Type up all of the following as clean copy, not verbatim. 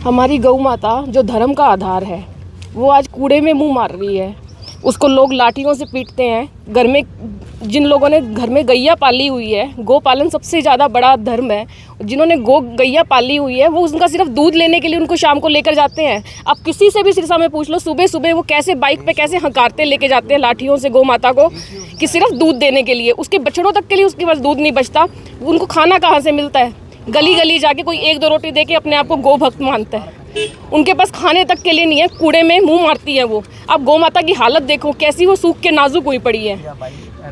हमारी गौ माता जो धर्म का आधार है वो आज कूड़े में मुंह मार रही है। उसको लोग लाठियों से पीटते हैं। घर में जिन लोगों ने घर में गैया पाली हुई है, गौ पालन सबसे ज़्यादा बड़ा धर्म है। जिन्होंने गैया पाली हुई है वो उनका सिर्फ दूध लेने के लिए उनको शाम को लेकर जाते हैं। आप किसी से भी सिरसा में पूछ लो, सुबह सुबह वो कैसे बाइक पे कैसे हंकारते लेके जाते हैं लाठियों से गौ माता को, कि सिर्फ दूध देने के लिए। उसके बछड़ों तक के लिए उसके पास दूध नहीं बचता। उनको खाना कहाँ से मिलता है? गली गली जाके कोई एक दो रोटी दे के अपने आप को गौ भक्त मानता है। उनके पास खाने तक के लिए नहीं है, कूड़े में मुंह मारती है वो। अब गौ माता की हालत देखो कैसी वो सूख के नाजुक हुई पड़ी है।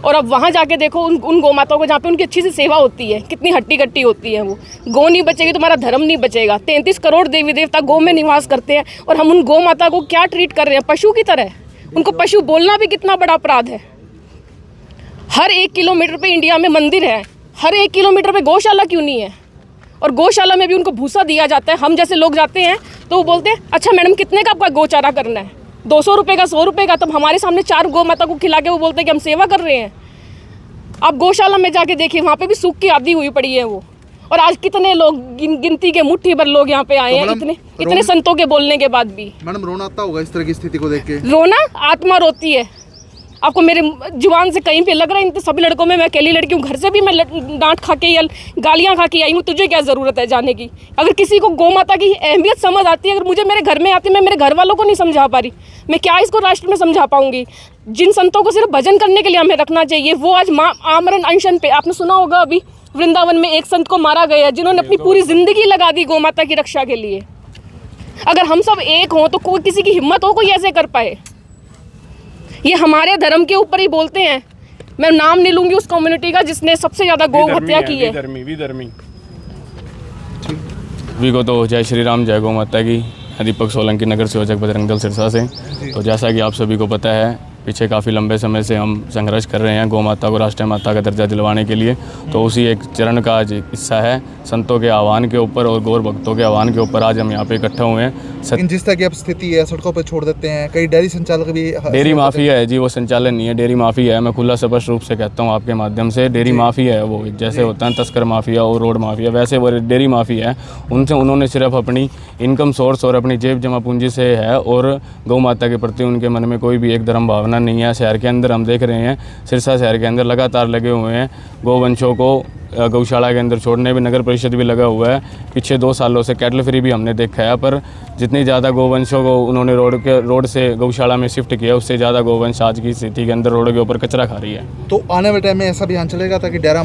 और अब वहाँ जाके देखो उन गौ माताओं को जहाँ पे उनकी अच्छी से सेवा होती है, कितनी हट्टी कट्टी होती है वो। गौ नहीं बचेगी तो हमारा धर्म नहीं बचेगा। 33 करोड़ देवी देवता गौ में निवास करते हैं और हम उन गौ माता को क्या ट्रीट कर रहे हैं? पशु की तरह। उनको पशु बोलना भी कितना बड़ा अपराध है। हर 1 किलोमीटर पे इंडिया में मंदिर है, हर 1 किलोमीटर पे गौशाला क्यों नहीं है? और गौशाला में भी उनको भूसा दिया जाता है। हम जैसे लोग जाते हैं तो वो बोलते हैं अच्छा मैडम कितने का आपका गौचारा करना है? 200 रुपये का, 100 रुपये का। तब हमारे सामने 4 गौ माता को खिला के वो बोलते हैं कि हम सेवा कर रहे हैं। आप गौशाला में जाके देखिए, वहाँ पे भी सूख की आदी हुई पड़ी है वो। और आज कितने लोग गिनती के मुट्ठी भर लोग यहाँ पे आए हैं, इतने संतों के बोलने के बाद भी। मैडम रोना आता होगा इस तरह की स्थिति को देख के? रोना, आत्मा रोती है। आपको मेरे जुबान से कहीं पे लग रहा है इन सभी लड़कों में मैं अकेली लड़की हूँ? घर से भी मैं डांट खा के या गालियाँ खा के आई हूँ। तुझे क्या ज़रूरत है जाने की? अगर किसी को गौ माता की अहमियत समझ आती है, अगर मुझे मेरे घर में आती है, मैं मेरे घर वालों को नहीं समझा पा रही, मैं क्या इसको राष्ट्र में समझा पाऊंगी? जिन संतों को सिर्फ भजन करने के लिए हमें रखना चाहिए वो आज आमरण अनशन पे। आपने सुना होगा अभी वृंदावन में एक संत को मारा गया जिन्होंने अपनी पूरी जिंदगी लगा दी गौ माता की रक्षा के लिए। अगर हम सब एक हों तो कोई किसी की हिम्मत हो कोई ऐसे कर पाए? ये हमारे धर्म के ऊपर ही बोलते हैं। मैं नाम नहीं लूंगी उस कम्युनिटी का जिसने सबसे ज्यादा गौ हत्या की है। सभी को तो जय श्री राम, जय गौ माता की। दीपक सोलंकी, नगर सेवक बजरंग दल सिरसा से। तो जैसा कि आप सभी को पता है पीछे काफ़ी लंबे समय से हम संघर्ष कर रहे हैं गौ माता को राष्ट्रीय माता का दर्जा दिलवाने के लिए। तो उसी एक चरण का आज हिस्सा है। संतों के आह्वान के ऊपर और गौर भक्तों के आह्वान के ऊपर आज हम यहाँ पे इकट्ठा हुए हैं। जिस तरह की अब स्थिति है, सड़कों पर छोड़ देते हैं, कई डेयरी संचालक भी। डेयरी माफिया है जी, वो संचालन नहीं है, डेयरी माफिया है। मैं खुला स्पष्ट रूप से कहता हूँ आपके माध्यम से, डेयरी माफिया है वो। जैसे होता है तस्कर माफिया और रोड माफिया, वैसे वो डेयरी माफिया है। उनसे उन्होंने सिर्फ अपनी इनकम सोर्स और अपनी जेब जमा पूंजी से है और गौ माता के प्रति उनके मन में कोई भी एक धर्म भावना नहीं है। शहर के अंदर हम देख रहे हैं, सिरसा शहर के अंदर लगातार लगे हुए हैं गौवंशों को गौशाला के अंदर छोड़ने भी। नगर परिषद भी लगा हुआ है। पिछले 2 सालों से कैटल फ्री भी हमने देखा है, पर जितनी ज़्यादा गौवंशों को उन्होंने रोड से गौशाला में शिफ्ट किया, उससे ज़्यादा गौवंश आज की स्थिति के अंदर रोड के ऊपर कचरा खा रही है। तो आने वाले टाइम में ऐसा अभियान चलेगा ताकि डेरा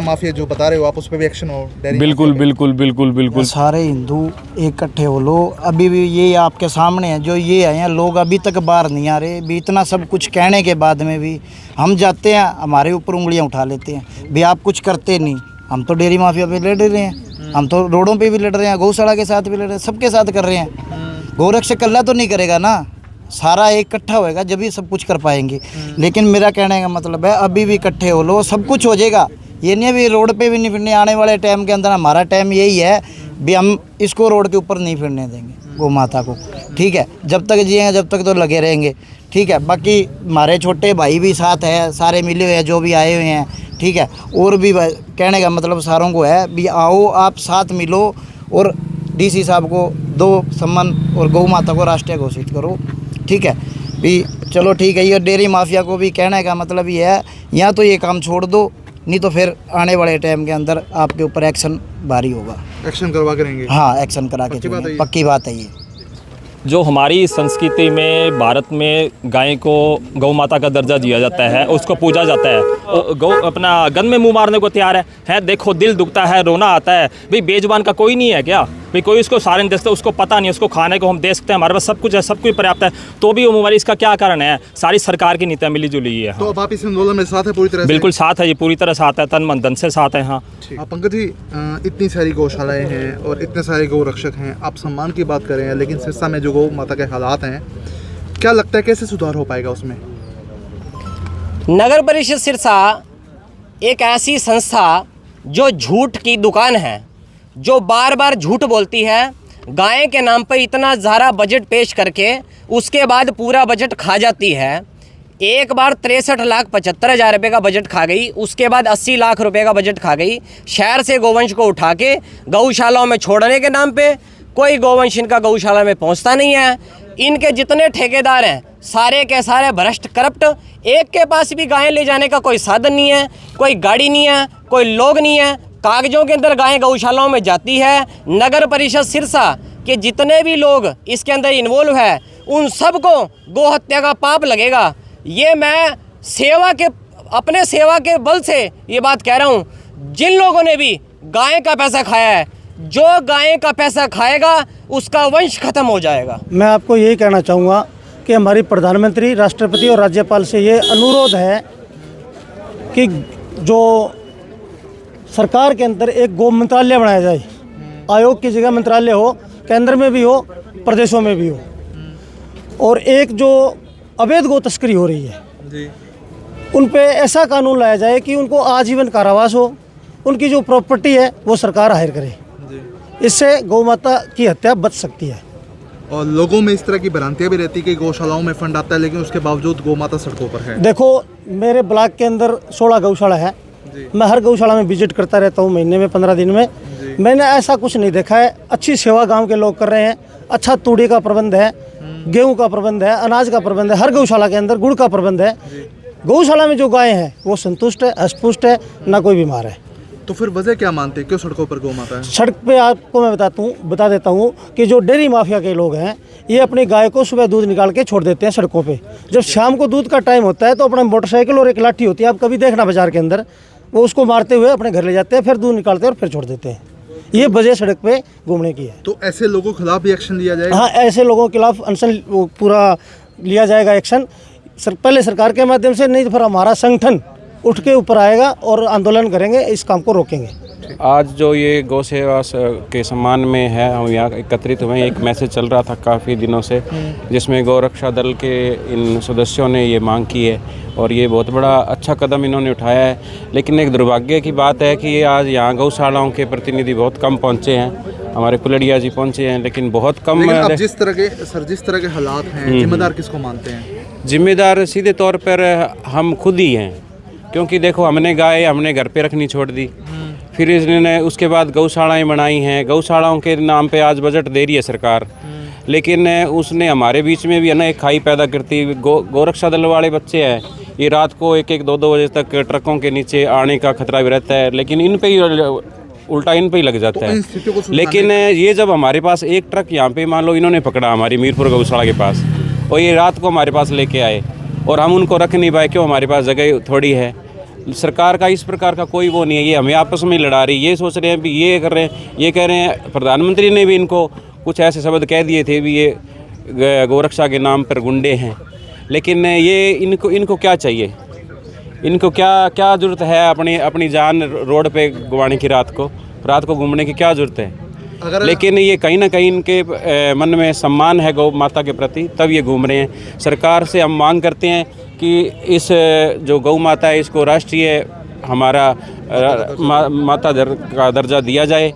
माफिया जो बता रहे हो आप उस पर भी एक्शन हो? बिल्कुल बिल्कुल बिल्कुल बिल्कुल। सारे हिंदू इकट्ठे हो लो। अभी भी ये आपके सामने है, जो ये आए हैं लोग अभी तक बाहर नहीं आ रहे। भी इतना सब कुछ कहने के बाद में भी हम जाते हैं, हमारे ऊपर उंगलियां उठा लेते हैं। भी आप कुछ करते नहीं। हम तो डेयरी माफिया पे लड़ रहे हैं, हम तो रोडों पे भी लड़ रहे हैं, गौशाला के साथ भी लड़ रहे हैं, सबके साथ कर रहे हैं। गौरक्षक कल्ला तो नहीं करेगा ना, सारा एक इकट्ठा होएगा जब भी सब कुछ कर पाएंगे। लेकिन मेरा कहने का मतलब है अभी भी इकट्ठे हो लो, सब कुछ हो जाएगा। ये नहीं भी रोड पे भी नहीं फिरने। आने वाले टाइम के अंदर हमारा टाइम यही है भी हम इसको रोड के ऊपर नहीं फिरने देंगे गौ माता को। ठीक है, जब तक जिएंगे जब तक तो लगे रहेंगे। ठीक है, बाकी हमारे छोटे भाई भी साथ है, सारे मिले हुए हैं जो भी आए हुए हैं। ठीक है, और भी कहने का मतलब सारों को है भी आओ आप साथ मिलो और डीसी साहब को दो सम्मान और गौ माता को राष्ट्रीय घोषित करो। ठीक है भी, चलो ठीक है। ये डेयरी माफिया को भी कहने का मतलब ये है, या तो ये काम छोड़ दो, नहीं तो फिर आने वाले टाइम के अंदर आपके ऊपर एक्शन भारी होगा। एक्शन करवा करेंगे? हाँ, एक्शन करा के पक्की बात है ये। जो हमारी संस्कृति में भारत में गाय को गौ माता का दर्जा दिया जाता है, उसको पूजा जाता है। गौ अपना गन में मुंह मारने को तैयार है। देखो दिल दुखता है, रोना आता है। भाई बेजुबान का कोई नहीं है क्या? भाई कोई उसको सारे नहीं दे सकते, उसको पता नहीं, उसको खाने को हम दे सकते हैं, हमारे पास सब कुछ है, सब कुछ पर्याप्त है, तो भी वो मुंह मारी। इसका क्या कारण है? सारी सरकार की नीतियाँ मिली जुली है। तो अब आप इस आंदोलन में साथ है पूरी तरह से? बिल्कुल साथ है, ये पूरी तरह साथ है, तन मन धन से साथ है। हाँ पंकज जी, इतनी सारी गौशालाएं हैं और इतने सारे गौ रक्षक हैं, आप सम्मान की बात कर रहे हैं, लेकिन सिरसा में जो गौ माता के हालात हैं, क्या लगता है कैसे सुधार हो पाएगा उसमें? नगर परिषद सिरसा एक ऐसी संस्था जो झूठ की दुकान है, जो बार बार झूठ बोलती है। गाय के नाम पर इतना ज़्यादा बजट पेश करके उसके बाद पूरा बजट खा जाती है। एक बार 63,75,000 रुपये का बजट खा गई, उसके बाद 80 लाख रुपए का बजट खा गई। शहर से गौवंश को उठा के गौशालाओं में छोड़ने के नाम पे कोई गोवंश इनका गौशाला में पहुंचता नहीं है। इनके जितने ठेकेदार हैं सारे के सारे भ्रष्ट करप्ट, एक के पास भी गायें ले जाने का कोई साधन नहीं है, कोई गाड़ी नहीं है, कोई लोग नहीं है। कागजों के अंदर गायें गौशालाओं में जाती है। नगर परिषद सिरसा के जितने भी लोग इसके अंदर इन्वॉल्व है उन सबको गोहत्या का पाप लगेगा। ये मैं अपने सेवा के बल से ये बात कह रहा हूँ। जिन लोगों ने भी गाय का पैसा खाया है, जो गाय का पैसा खाएगा उसका वंश खत्म हो जाएगा। मैं आपको यही कहना चाहूँगा कि हमारी प्रधानमंत्री, राष्ट्रपति और राज्यपाल से ये अनुरोध है कि जो सरकार के अंदर एक गौ मंत्रालय बनाया जाए। आयोग की जगह मंत्रालय हो, केंद्र में भी हो, प्रदेशों में भी हो। और एक जो अवैध गौ तस्करी हो रही है जी, उन पे ऐसा कानून लाया जाए कि उनको आजीवन कारावास हो। उनकी जो प्रॉपर्टी है वो सरकार हायर करे। इससे गौ माता की हत्या बच सकती है। और लोगों में इस तरह की भ्रांतियाँ भी रहती है कि गौशालाओं में फंड आता है लेकिन उसके बावजूद गौ माता सड़कों पर है। देखो, मेरे ब्लॉक के अंदर 16 गौशाला है। मैं हर गौशाला में विजिट करता रहता हूँ, महीने में 15 दिन में। मैंने ऐसा कुछ नहीं देखा है। अच्छी सेवा गांव के लोग कर रहे हैं। अच्छा तूड़ी का प्रबंध है, गेहूं का प्रबंध है, अनाज का प्रबंध है, हर गौशाला के अंदर गुड़ का प्रबंध है। गौशाला में जो गायें हैं वो संतुष्ट है, हष्टपुष्ट है, ना कोई बीमार है। तो फिर वजह क्या मानते हैं, क्यों सड़कों पर गौ माता है? सड़क पे आपको मैं बता देता हूँ कि जो डेयरी माफिया के लोग हैं ये अपनी गाय को सुबह दूध निकाल के छोड़ देते हैं सड़कों पे। जब शाम को दूध का टाइम होता है तो अपना मोटरसाइकिल और एक लाठी होती है, आप कभी देखना बाजार के अंदर, वो उसको मारते हुए अपने घर ले जाते हैं, फिर दूध निकालते हैं और फिर छोड़ देते हैं। ये वजह सड़क पे घूमने की है। तो ऐसे लोगों के खिलाफ भी एक्शन लिया जाएगा? हाँ, ऐसे लोगों के खिलाफ अनशन पूरा लिया जाएगा एक्शन। पहले सरकार के माध्यम से, नहीं तो फिर हमारा संगठन उठ के ऊपर आएगा और आंदोलन करेंगे, इस काम को रोकेंगे। आज जो ये गौ सेवा के सम्मान में है, हम यहाँ एकत्रित हुए। एक मैसेज चल रहा था काफ़ी दिनों से जिसमें गौरक्षा दल के इन सदस्यों ने ये मांग की है और ये बहुत बड़ा अच्छा कदम इन्होंने उठाया है। लेकिन एक दुर्भाग्य की बात है कि ये आज यहाँ गौशालाओं के प्रतिनिधि बहुत कम पहुँचे हैं। हमारे कुलड़िया जी पहुँचे हैं लेकिन बहुत कम। लेकिन अब जिस तरह के हालात हैं, जिम्मेदार किसको मानते हैं? जिम्मेदार सीधे तौर पर हम खुद ही हैं, क्योंकि देखो हमने गाय हमने घर पे रखनी छोड़ दी, फिर इसने उसके बाद गौशालाएं बनाई हैं। गौशालाओं के नाम पे आज बजट दे रही है सरकार, लेकिन उसने हमारे बीच में भी है ना एक खाई पैदा करती। गौरक्षा दल वाले बच्चे हैं, ये रात को 1-1, 2-2 बजे तक ट्रकों के नीचे आने का खतरा भी रहता है, लेकिन इन पे ही उल्टा इन पे ही लग जाता है। लेकिन ये जब हमारे पास एक ट्रक यहाँ पे मान लो इन्होंने पकड़ा हमारी मीरपुर गौशाला के पास, और ये रात को हमारे पास लेके आए और हम उनको रख नहीं पाए, क्यों? हमारे पास जगह थोड़ी है। सरकार का इस प्रकार का कोई वो नहीं है, ये हमें आपस में लड़ा रही। ये सोच रहे हैं भी ये कर रहे हैं, ये कह रहे हैं। प्रधानमंत्री ने भी इनको कुछ ऐसे शब्द कह दिए थे भी ये गौरक्षा के नाम पर गुंडे हैं। लेकिन ये इनको क्या चाहिए? इनको क्या ज़रूरत है अपनी जान रोड पे गंवाने की, रात को घूमने की क्या ज़रूरत है? लेकिन ये कहीं ना कहीं इनके मन में सम्मान है गौ माता के प्रति, तब ये घूम रहे हैं। सरकार से हम मांग करते हैं कि इस जो गौ माता है इसको राष्ट्रीय हमारा माता का दर्जा दिया जाए।